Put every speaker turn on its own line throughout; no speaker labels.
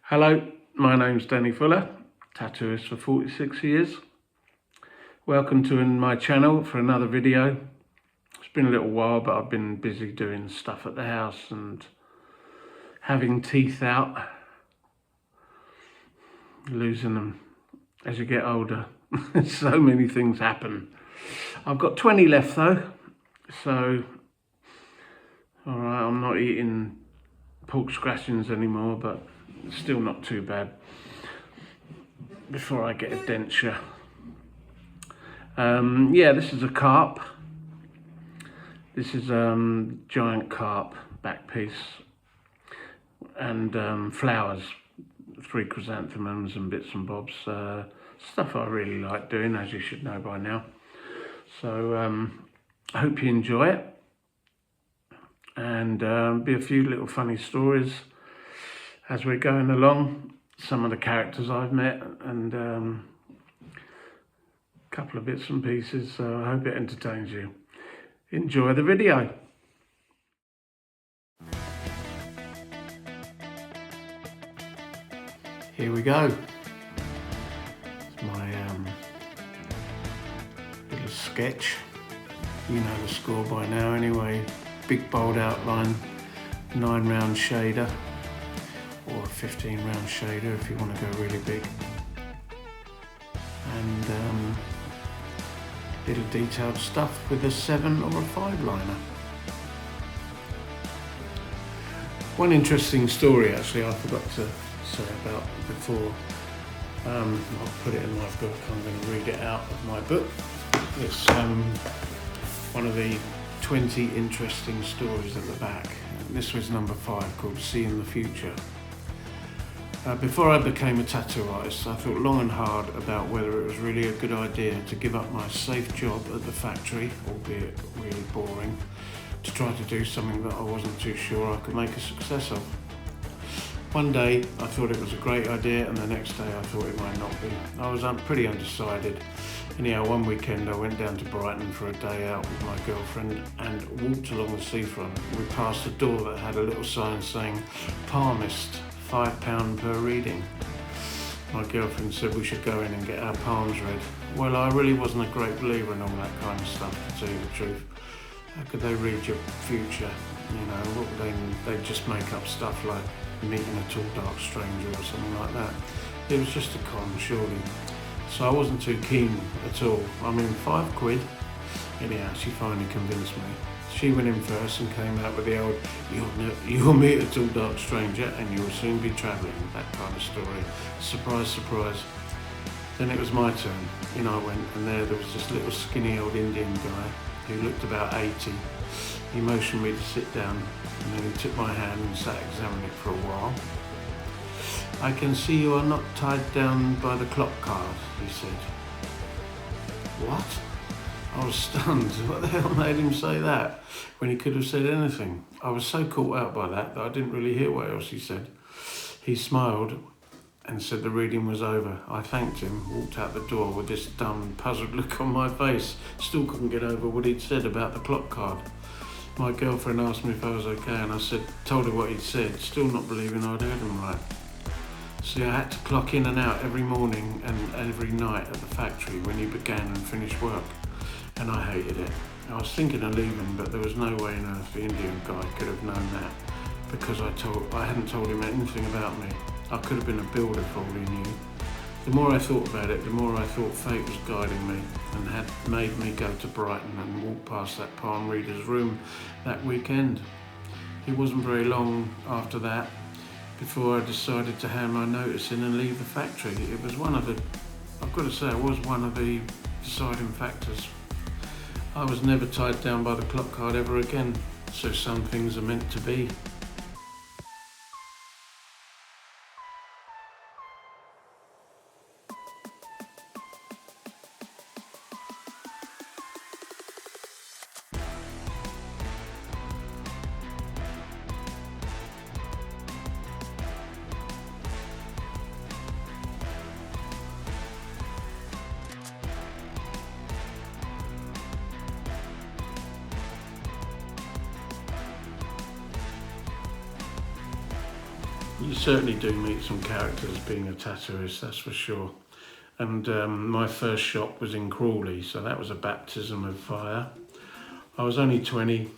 Hello, my name's Danny Fuller, tattooist for 46 years. Welcome to my channel for another video. It's been a little while, but I've been busy doing stuff at the house and having teeth out, losing them as you get older. So many things happen. I've got 20 left though, so alright, I'm not eating pork scratchings anymore, but still not too bad before I get a denture. Yeah, this is a carp. This is giant carp back piece and flowers, 3 chrysanthemums and bits and bobs. Stuff I really like doing, as you should know by now. So I hope you enjoy it, and be a few little funny stories as we're going along. Some of the characters I've met and a couple of bits and pieces, so I hope it entertains you. Enjoy the video. Here we go. It's my little sketch. You know the score by now anyway. Big bold outline, 9 round shader, or a 15 round shader if you want to go really big. And little detailed stuff with a 7 or a 5 liner. One interesting story actually I forgot to say about before. I'll put it in my book. I'm going to read it out of my book. It's one of the 20 interesting stories at the back. This was number 5, called Seeing the Future. Before I became a tattoo artist, I thought long and hard about whether it was really a good idea to give up my safe job at the factory, albeit really boring, to try to do something that I wasn't too sure I could make a success of. One day I thought it was a great idea, and the next day I thought it might not be. I was pretty undecided. Anyhow, one weekend I went down to Brighton for a day out with my girlfriend and walked along the seafront. We passed a door that had a little sign saying, "Palmist, £5 per reading." My girlfriend said we should go in and get our palms read. Well, I really wasn't a great believer in all that kind of stuff, to tell you the truth. How could they read your future? You know, what would they'd just make up stuff like meeting a tall dark stranger or something like that. It was just a con, surely. So I wasn't too keen at all. I mean, £5. Anyhow, she finally convinced me. She went in first and came out with the old, you'll meet a tall dark stranger and you'll soon be travelling, that kind of story. Surprise, surprise. Then it was my turn. In I went, and there was this little skinny old Indian guy who looked about 80. He motioned me to sit down, and then he took my hand and sat examining it for a while. "I can see you are not tied down by the clock card," he said. What? I was stunned. What the hell made him say that when he could have said anything? I was so caught out by that I didn't really hear what else he said. He smiled and said the reading was over. I thanked him, walked out the door with this dumb, puzzled look on my face. Still couldn't get over what he'd said about the clock card. My girlfriend asked me if I was okay, and I told her what he'd said, still not believing I'd heard him right. See, I had to clock in and out every morning and every night at the factory when he began and finished work, and I hated it. I was thinking of leaving, but there was no way on earth the Indian guy could have known that, because I hadn't told him anything about me. I could have been a builder for all he knew. The more I thought about it, the more I thought fate was guiding me and had made me go to Brighton and walk past that palm reader's room that weekend. It wasn't very long after that before I decided to hand my notice in and leave the factory. It was I've got to say, it was one of the deciding factors. I was never tied down by the clock card ever again, so some things are meant to be. You certainly do meet some characters being a tattooist, that's for sure. And my first shop was in Crawley, so that was a baptism of fire. I was only 20,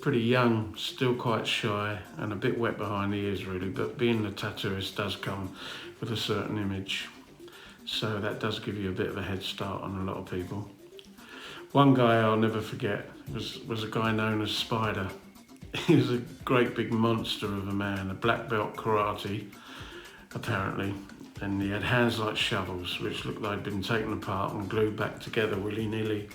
pretty young, still quite shy, and a bit wet behind the ears really, but being a tattooist does come with a certain image. So that does give you a bit of a head start on a lot of people. One guy I'll never forget was a guy known as Spider. He was a great big monster of a man, a black belt karate, apparently. And he had hands like shovels, which looked like they'd been taken apart and glued back together willy-nilly.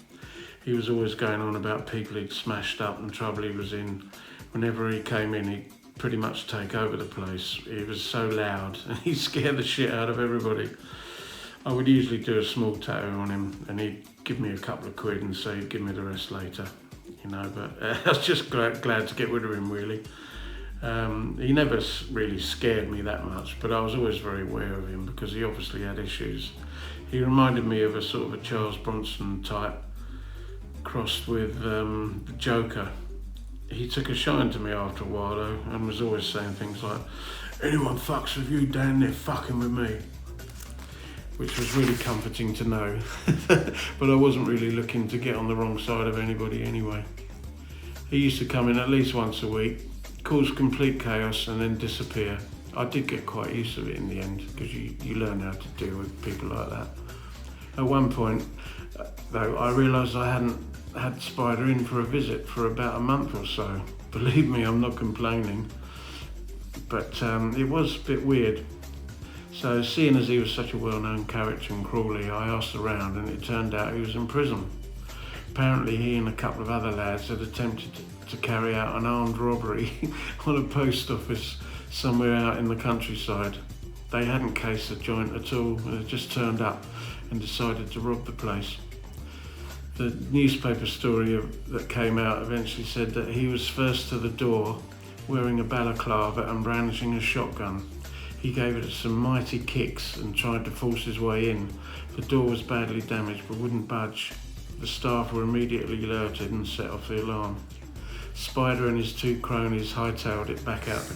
He was always going on about people he'd smashed up and trouble he was in. Whenever he came in, he'd pretty much take over the place. He was so loud and he scared the shit out of everybody. I would usually do a small tattoo on him and he'd give me a couple of quid and say he'd give me the rest later. You know, but I was just glad to get rid of him really. He never really scared me that much, but I was always very aware of him because he obviously had issues. He reminded me of a sort of a Charles Bronson type crossed with the Joker. He took a shine to me after a while though, and was always saying things like, "Anyone fucks with you, Dan, they're fucking with me," which was really comforting to know. But I wasn't really looking to get on the wrong side of anybody anyway. He used to come in at least once a week, cause complete chaos and then disappear. I did get quite used to it in the end because you learn how to deal with people like that. At one point though, I realised I hadn't had Spider in for a visit for about a month or so. Believe me, I'm not complaining, but it was a bit weird. So seeing as he was such a well-known character in Crawley, I asked around and it turned out he was in prison. Apparently he and a couple of other lads had attempted to carry out an armed robbery on a post office somewhere out in the countryside. They hadn't cased the joint at all, they had just turned up and decided to rob the place. The newspaper story that came out eventually said that he was first to the door wearing a balaclava and brandishing a shotgun. He gave it some mighty kicks and tried to force his way in. The door was badly damaged but wouldn't budge. The staff were immediately alerted and set off the alarm. Spider and his two cronies hightailed it back out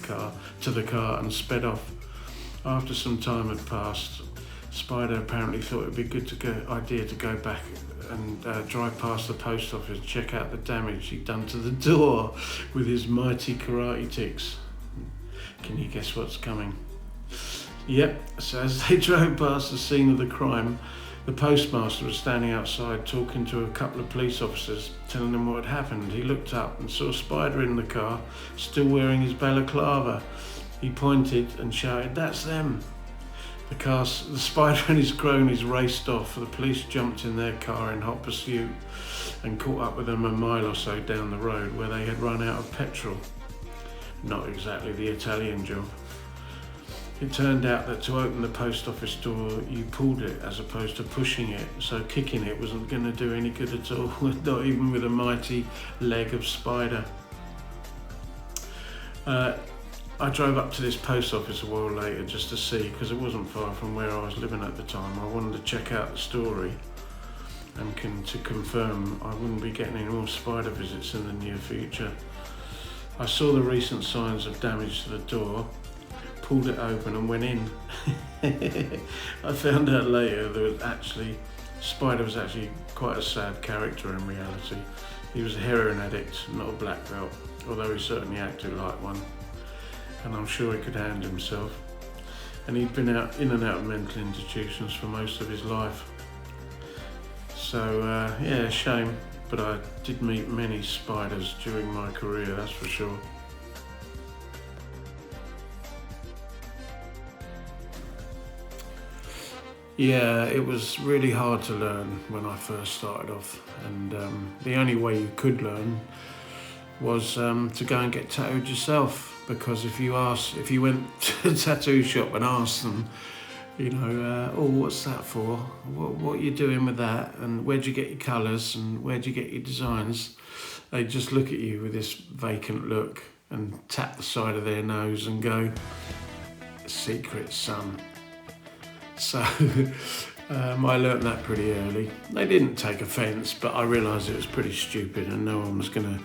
to the car and sped off. After some time had passed, Spider apparently thought it would be a good idea to go back and drive past the post office, check out the damage he'd done to the door with his mighty karate kicks. Can you guess what's coming? Yep, so as they drove past the scene of the crime, the postmaster was standing outside talking to a couple of police officers, telling them what had happened. He looked up and saw Spider in the car, still wearing his balaclava. He pointed and shouted, "That's them." The Spider and his cronies raced off. The police jumped in their car in hot pursuit and caught up with them a mile or so down the road where they had run out of petrol. Not exactly the Italian job. It turned out that to open the post office door, you pulled it as opposed to pushing it, so kicking it wasn't going to do any good at all, not even with a mighty leg of Spider. I drove up to this post office a while later just to see, because it wasn't far from where I was living at the time. I wanted to check out the story and to confirm I wouldn't be getting any more Spider visits in the near future. I saw the recent signs of damage to the door, pulled it open and went in. I found out later Spider was actually quite a sad character in reality. He was a heroin addict, not a black belt, although he certainly acted like one. And I'm sure he could handle himself. And he'd been in and out of mental institutions for most of his life. So yeah, shame, but I did meet many spiders during my career, that's for sure. Yeah, it was really hard to learn when I first started off, and the only way you could learn was to go and get tattooed yourself. Because if you went to a tattoo shop and asked them, you know, oh, what's that for? What are you doing with that? And where'd you get your colours? And where'd you get your designs? They'd just look at you with this vacant look and tap the side of their nose and go, "Secret, son." So I learnt that pretty early. They didn't take offence, but I realised it was pretty stupid and no one was going to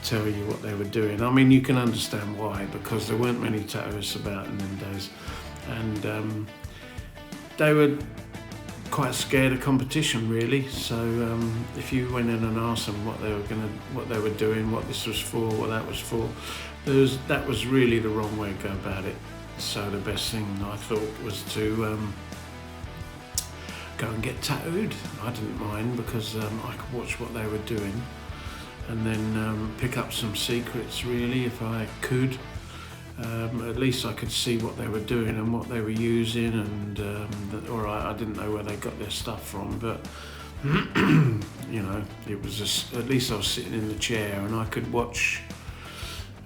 tell you what they were doing. I mean, you can understand why, because there weren't many tattooists about in them days, and they were quite scared of competition, really. So if you went in and asked them what they were doing, what this was for, what that was for, that was really the wrong way to go about it. So the best thing I thought was to go and get tattooed. I didn't mind because I could watch what they were doing and then pick up some secrets, really, if I could. At least I could see what they were doing and what they were using, and I didn't know where they got their stuff from, but you know, it was just, at least I was sitting in the chair and I could watch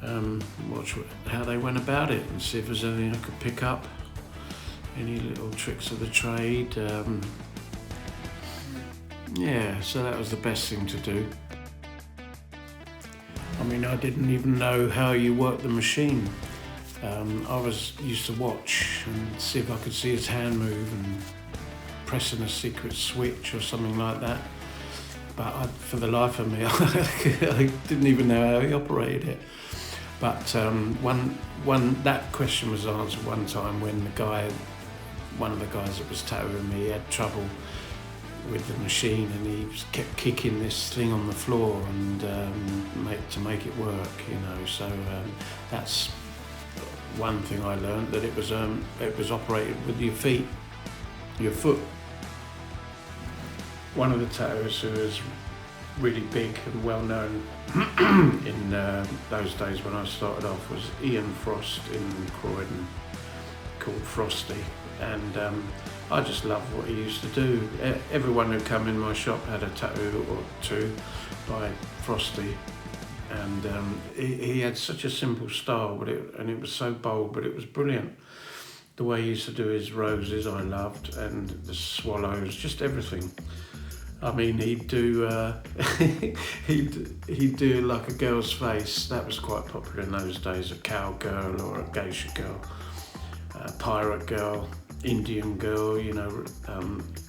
how they went about it and see if there's anything I could pick up, any little tricks of the trade. Yeah, so that was the best thing to do. I mean, I didn't even know how you worked the machine. I was used to watch and see if I could see his hand move and pressing a secret switch or something like that. But for the life of me, I didn't even know how he operated it. But that question was answered one time when one of the guys that was tattooing me, had trouble with the machine and he kept kicking this thing on the floor and to make it work, you know. So that's one thing I learned, that it was operated with your feet, your foot. One of the tattooers who was really big and well known in those days when I started off was Ian Frost in Croydon, called Frosty, and I just loved what he used to do. Everyone who come in my shop had a tattoo or two by Frosty, and he had such a simple style, and it was so bold, but it was brilliant. The way he used to do his roses I loved, and the swallows, just everything. I mean, he'd do he'd do like a girl's face. That was quite popular in those days, a cowgirl or a geisha girl, a pirate girl, Indian girl, you know,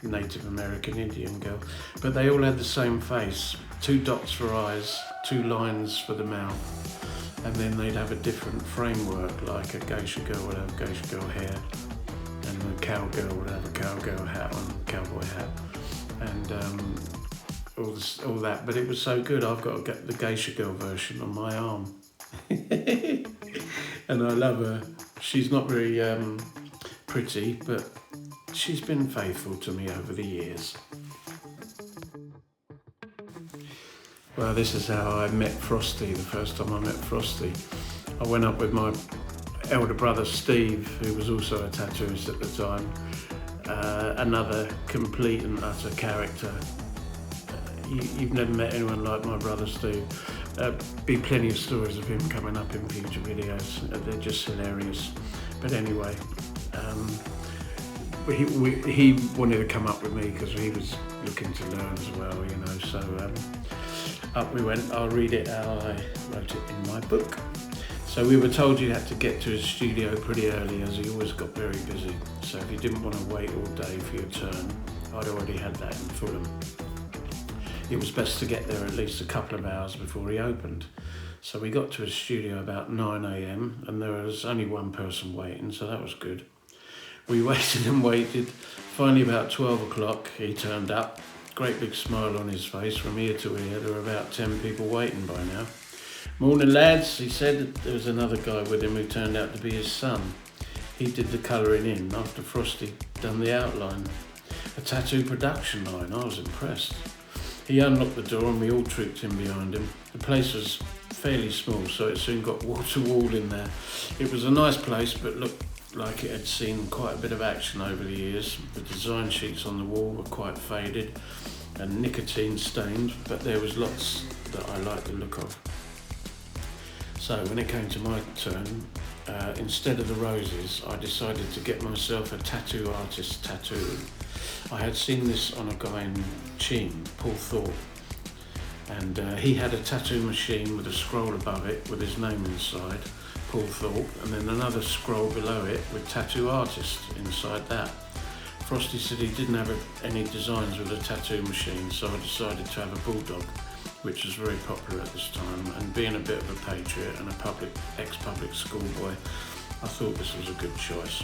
Native American Indian girl. But they all had the same face, 2 dots for eyes, 2 lines for the mouth, and then they'd have a different framework, like a geisha girl would have geisha girl hair, and a cowgirl would have a cowgirl hat on, cowboy hat, and all that. But it was so good, I've got to get the geisha girl version on my arm. And I love her. She's not very pretty, but she's been faithful to me over the years. Well, this is how I met Frosty, the first time I met Frosty. I went up with my elder brother Steve, who was also a tattooist at the time, another complete and utter character. You've never met anyone like my brother Steve. Be plenty of stories of him coming up in future videos. They're just hilarious. But anyway, he wanted to come up with me because he was looking to learn as well, you know. So up we went. I'll read it how I wrote it in my book. So we were told you had to get to his studio pretty early, as he always got very busy. So if you didn't want to wait all day for your turn, I'd already had that in Fulham. It was best to get there at least a couple of hours before he opened. So we got to his studio about 9 a.m. and there was only one person waiting, so that was good. We waited and waited. Finally, about 12 o'clock, he turned up. Great big smile on his face from ear to ear. There were about 10 people waiting by now. "Morning, lads," he said. There was another guy with him who turned out to be his son. He did the colouring in after Frosty done the outline. A tattoo production line. I was impressed. He unlocked the door and we all trooped in behind him. The place was fairly small, so it soon got wall to wall in there. It was a nice place, but looked like it had seen quite a bit of action over the years. The design sheets on the wall were quite faded and nicotine stained, but there was lots that I liked the look of. So when it came to my turn, instead of the roses, I decided to get myself a tattoo artist tattoo. I had seen this on a guy in Chin, Paul Thorpe, and he had a tattoo machine with a scroll above it with his name inside, Paul Thorpe, and then another scroll below it with tattoo artist inside that. Frosty said he didn't have any designs with a tattoo machine, so I decided to have a bulldog, which was very popular at this time, and being a bit of a patriot and a ex-public schoolboy, I thought this was a good choice.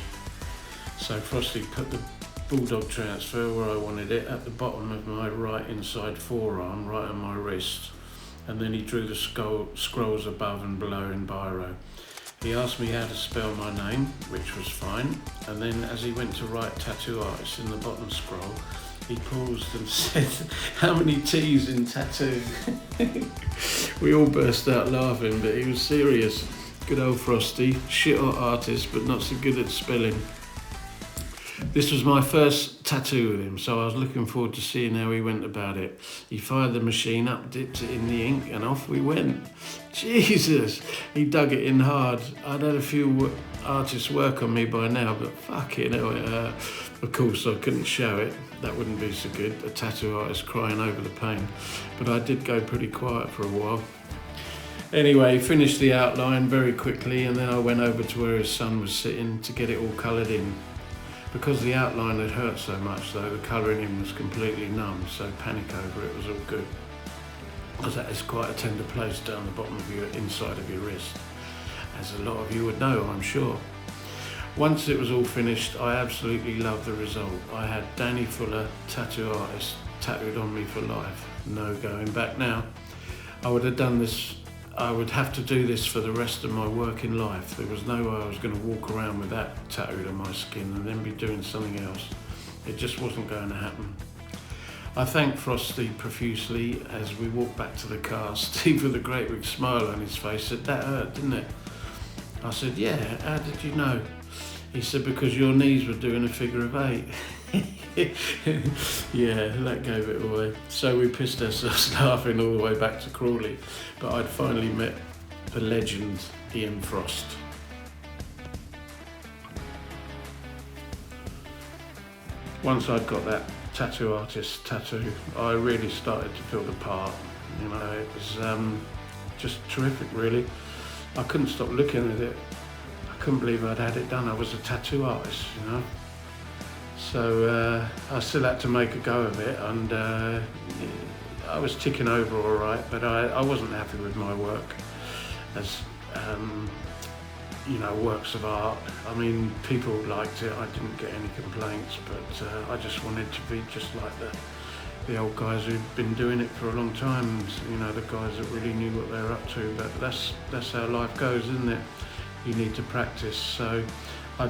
So Frosty put the bulldog transfer where I wanted it, at the bottom of my right inside forearm, right on my wrist, and then he drew the scrolls above and below in biro. He asked me how to spell my name, which was fine, and then as he went to write tattoo artist in the bottom scroll, he paused and said, "How many T's in tattoo?" We all burst out laughing, but he was serious. Good old Frosty, shit hot artist, but not so good at spelling. This was my first tattoo with him, so I was looking forward to seeing how he went about it. He fired the machine up, dipped it in the ink, and off we went. Jesus, he dug it in hard. I'd had a few artists work on me by now, but fucking hell, it hurt. Of course, I couldn't show it. That wouldn't be so good, a tattoo artist crying over the pain. But I did go pretty quiet for a while. Anyway, finished the outline very quickly, and then I went over to where his son was sitting to get it all coloured in. Because the outline had hurt so much though, the colouring in was completely numb, so panic over it was all good. Because that is quite a tender place down the bottom of your inside of your wrist, as a lot of you would know, I'm sure. Once it was all finished, I absolutely loved the result. I had Danny Fuller, tattoo artist, tattooed on me for life. No going back now. I would have to do this for the rest of my working life. There was no way I was going to walk around with that tattooed on my skin and then be doing something else. It just wasn't going to happen. I thanked Frosty profusely as we walked back to the car. Steve, with a great big smile on his face, said, "That hurt, didn't it?" I said, "Yeah, how did you know?" He said, "Because your knees were doing a figure of 8. Yeah, that gave it away. So we pissed ourselves laughing all the way back to Crawley, but I'd finally met the legend Ian Frost. Once I'd got that tattoo artist tattoo, I really started to feel the part. You know, it was just terrific, really. I couldn't stop looking at it. I couldn't believe I'd had it done. I was a tattoo artist, you know. So I still had to make a go of it, and I was ticking over all right, but I wasn't happy with my work as, you know, works of art. I mean, people liked it, I didn't get any complaints, but I just wanted to be just like the old guys who'd been doing it for a long time, you know, the guys that really knew what they were up to. But that's how life goes, isn't it? You need to practice. So I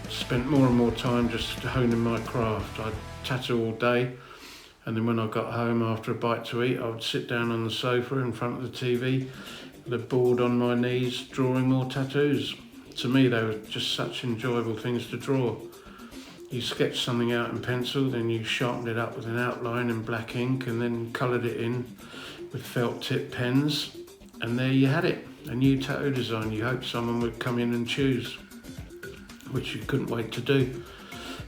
spent more and more time just honing my craft. I'd tattoo all day, and then when I got home after a bite to eat, I would sit down on the sofa in front of the TV, with a board on my knees, drawing more tattoos. To me, they were just such enjoyable things to draw. You sketched something out in pencil, then you sharpened it up with an outline in black ink, and then coloured it in with felt tip pens, and there you had it, a new tattoo design you hoped someone would come in and choose, which you couldn't wait to do.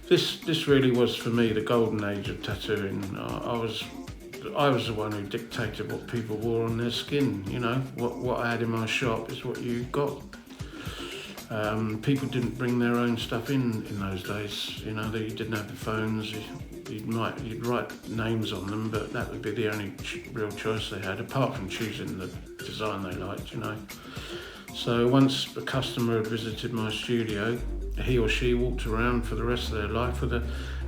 This really was for me the golden age of tattooing. I was the one who dictated what people wore on their skin. You know, what I had in my shop is what you got. People didn't bring their own stuff in those days. You know, you didn't have the phones. You'd write names on them, but that would be the only real choice they had, apart from choosing the design they liked. You know. So once a customer had visited my studio, he or she walked around for the rest of their life with a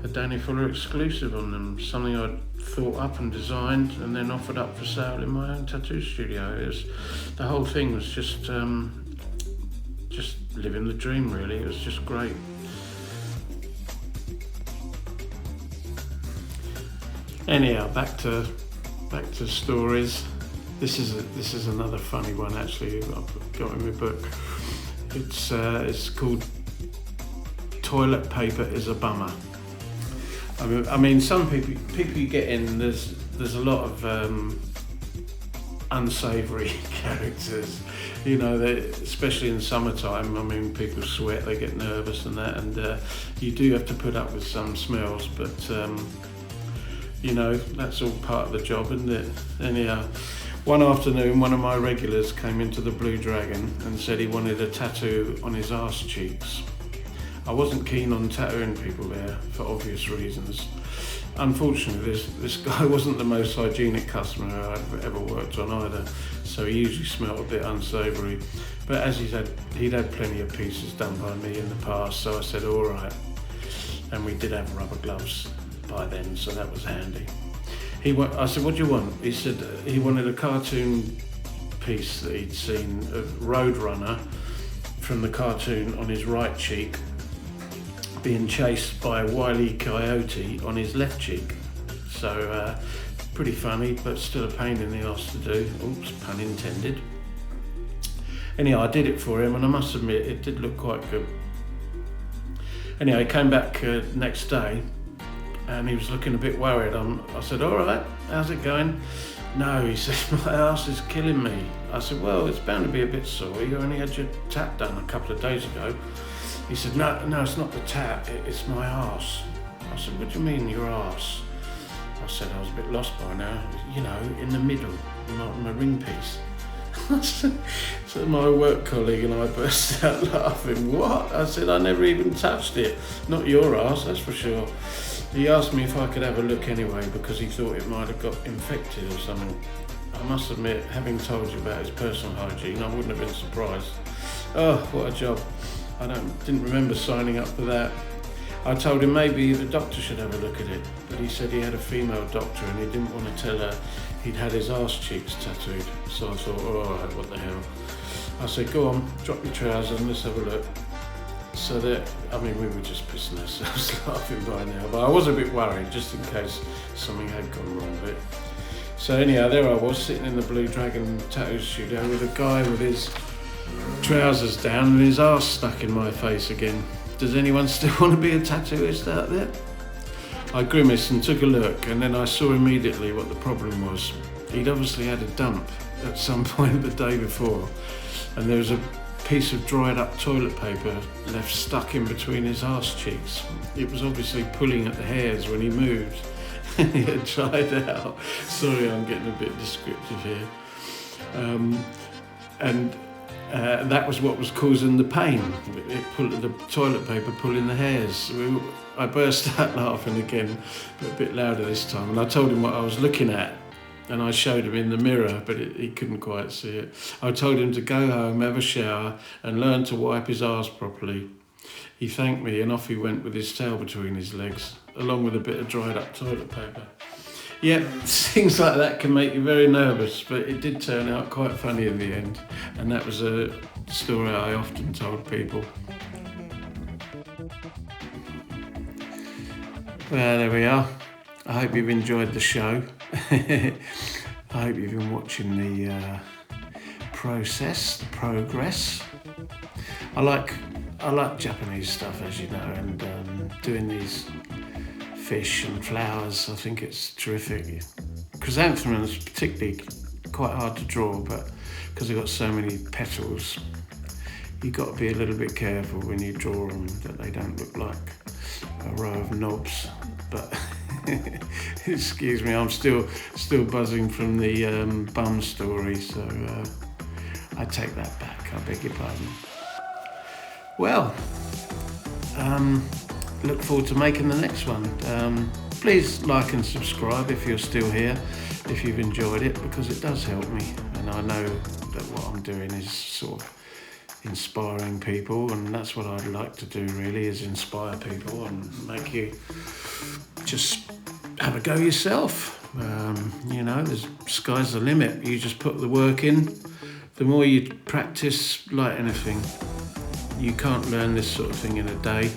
Danny Fuller exclusive on them, something I'd thought up and designed and then offered up for sale in my own tattoo studio. The whole thing was just living the dream, really. It was just great. Anyhow, back to stories. This is another funny one, actually. I've got in my book. It's called "Toilet Paper is a Bummer." I mean, some people you get in, there's a lot of unsavoury characters. You know, especially in summertime. I mean, people sweat, they get nervous and that, and you do have to put up with some smells, but you know, that's all part of the job, isn't it? Anyhow, one afternoon, one of my regulars came into the Blue Dragon and said he wanted a tattoo on his arse cheeks. I wasn't keen on tattooing people there for obvious reasons. Unfortunately, this guy wasn't the most hygienic customer I've ever worked on either, so he usually smelled a bit unsavoury. But as he'd had plenty of pieces done by me in the past, so I said, all right. And we did have rubber gloves by then, so that was handy. I said, what do you want? He said he wanted a cartoon piece that he'd seen of Roadrunner from the cartoon on his right cheek being chased by a Wile E. Coyote on his left cheek. So pretty funny, but still a pain in the arse to do. Oops, pun intended. Anyhow, I did it for him, and I must admit it did look quite good. Anyway, he came back next day and he was looking a bit worried. I said, all right, how's it going? No, he said, my arse is killing me. I said, well, it's bound to be a bit sore. You only had your tat done a couple of days ago. He said, no, it's not the tat, it's my arse. I said, what do you mean, your arse? I said, I was a bit lost by now. You know, in the middle, my ring piece. So my work colleague and I burst out laughing. What? I said, I never even touched it. Not your arse, that's for sure. He asked me if I could have a look anyway because he thought it might have got infected or something. I must admit, having told you about his personal hygiene, I wouldn't have been surprised. Oh, what a job. I didn't remember signing up for that. I told him maybe the doctor should have a look at it, but he said he had a female doctor and he didn't want to tell her he'd had his arse cheeks tattooed. So I thought, oh, all right, what the hell. I said, go on, drop your trousers and let's have a look. So that, I mean, we were just pissing ourselves laughing by now, but I was a bit worried just in case something had gone wrong with it. So anyhow, there I was sitting in the Blue Dragon tattoo studio with a guy with his trousers down and his arse stuck in my face again. Does anyone still want to be a tattooist out there? I grimaced and took a look, and then I saw immediately what the problem was. He'd obviously had a dump at some point the day before, and there was a piece of dried up toilet paper left stuck in between his arse cheeks. It was obviously pulling at the hairs when he moved. He had dried out. Sorry, I'm getting a bit descriptive here. That was what was causing the pain. The toilet paper pulling the hairs. I burst out laughing again, but a bit louder this time. And I told him what I was looking at, and I showed him in the mirror, but he couldn't quite see it. I told him to go home, have a shower, and learn to wipe his arse properly. He thanked me, and off he went with his tail between his legs, along with a bit of dried up toilet paper. Yeah, things like that can make you very nervous, but it did turn out quite funny in the end. And that was a story I often told people. Well, there we are. I hope you've enjoyed the show. I hope you've been watching the progress. I like Japanese stuff, as you know, and doing these fish and flowers, I think it's terrific. Chrysanthemums particularly quite hard to draw, but because they've got so many petals, you've got to be a little bit careful when you draw them that they don't look like a row of knobs. But excuse me, I'm still buzzing from the bum story, so I take that back. I beg your pardon. Well, look forward to making the next one. Please like and subscribe if you're still here, if you've enjoyed it, because it does help me, and I know that what I'm doing is sort of inspiring people, and that's what I'd like to do really, is inspire people and make you just have a go yourself. You know, the sky's the limit. You just put the work in. The more you practice, like anything, you can't learn this sort of thing in a day,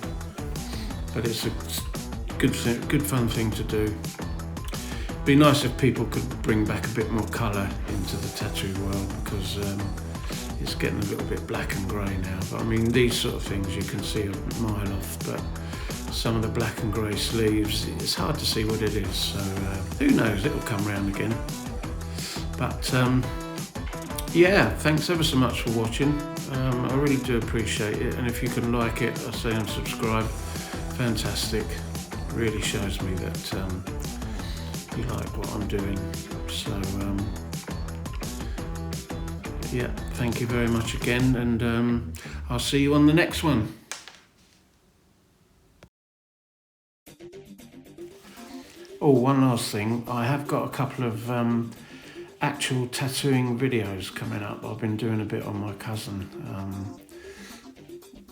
but it's a good fun thing to do. It'd be nice if people could bring back a bit more colour into the tattoo world, because it's getting a little bit black and grey now. But I mean, these sort of things you can see a mile off, but some of the black and grey sleeves, it's hard to see what it is. So who knows, it'll come round again. But yeah, thanks ever so much for watching. I really do appreciate it, and if you can like it, I say, and subscribe, fantastic. Really shows me that you like what I'm doing. So yeah, thank you very much again, and I'll see you on the next one. Oh, one last thing. I have got a couple of actual tattooing videos coming up. I've been doing a bit on my cousin.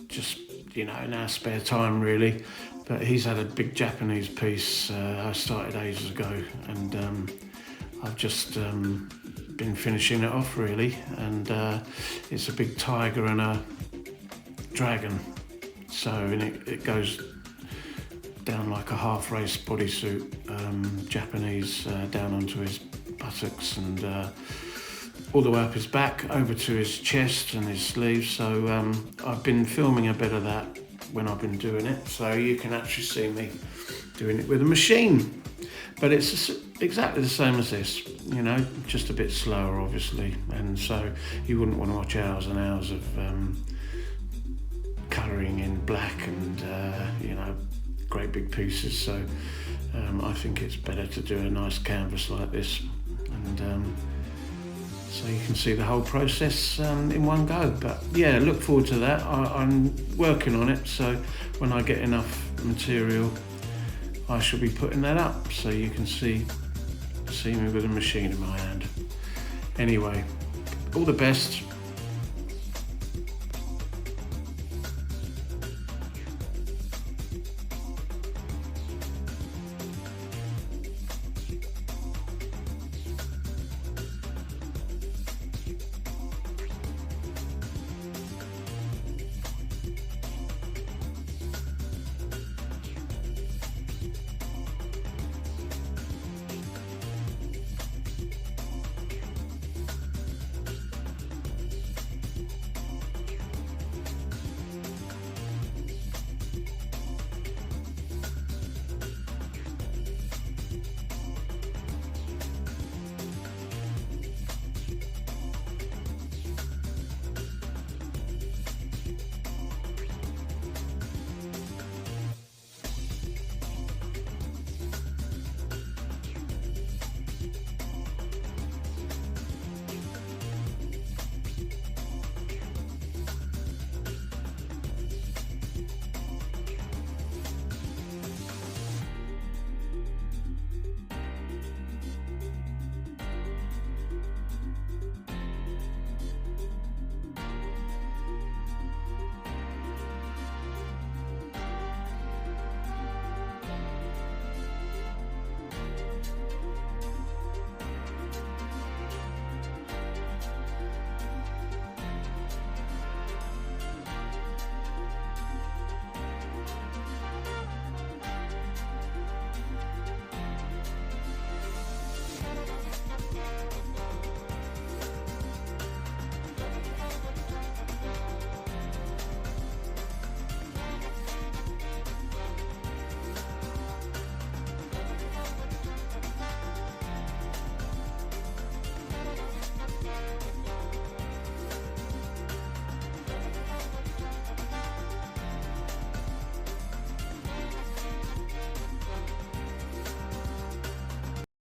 Just, in our spare time really. But he's had a big Japanese piece I started ages ago, and I've just been finishing it off really. And it's a big tiger and a dragon. So it goes down like a half-race bodysuit, Japanese, down onto his buttocks and all the way up his back, over to his chest and his sleeves. So I've been filming a bit of that when I've been doing it, so you can actually see me doing it with a machine. But it's exactly the same as this, just a bit slower obviously, and so you wouldn't want to watch hours and hours of colouring in black and great big pieces. So I think it's better to do a nice canvas like this, and so you can see the whole process in one go. But yeah, look forward to that. I'm working on it, so when I get enough material I shall be putting that up so you can see me with a machine in my hand. Anyway, all the best.